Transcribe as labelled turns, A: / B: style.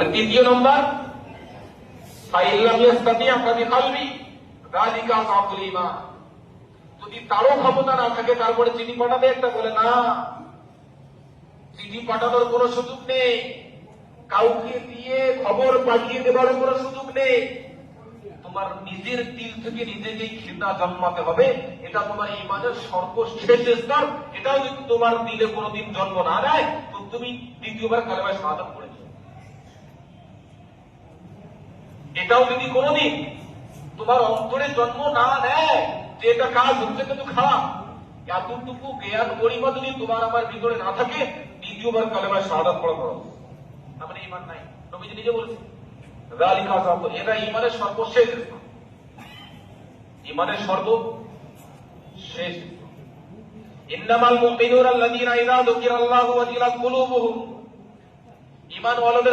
A: বলে তৃতীয় নম্বর যদি তারও ক্ষমতা না থাকে তারপরে চিঠি পাঠাবে একটা, বলে না, চিঠি পাঠানোর কোন সুযোগ নেই, কাউকে দিয়ে খবর পাঠিয়ে দেওয়ার কোন সুযোগ নেই। তোমার নিজের দিল থেকে নিজেকেই ঘৃণা জন্মাতে হবে। এটা তোমার ঈমানের সর্বশেষ স্তর। এটাও যদি তোমার দিলে কোনদিন জন্ম না নেয় তো তুমি দ্বিতীয়বার কালেমায়ে শাহাদাত পড়েছ। এটাও যদি কোনদিন তোমার অন্তরে জন্ম না নেয় যে এটা কাজ হচ্ছে কিন্তু খারাপ, এতটুকু জ্ঞান গরিমা যদি তোমার আমার ভিতরে না থাকে, দ্বিতীয়বার কালেমায়ে শাহাদাত পড়া করো, তাহলে ঈমান নাই। নবীজি নিজে বলছেন এরা ঈমানের সর্বশেষ স্তর, ঈমানের সর্বশেষ। ইন্নামাল মুমিনুনা আল্লাযীনা ইযা যুকিরাল্লাহু ওয়াজিলাত কুলুবুহুম, ঈমানওয়ালাদের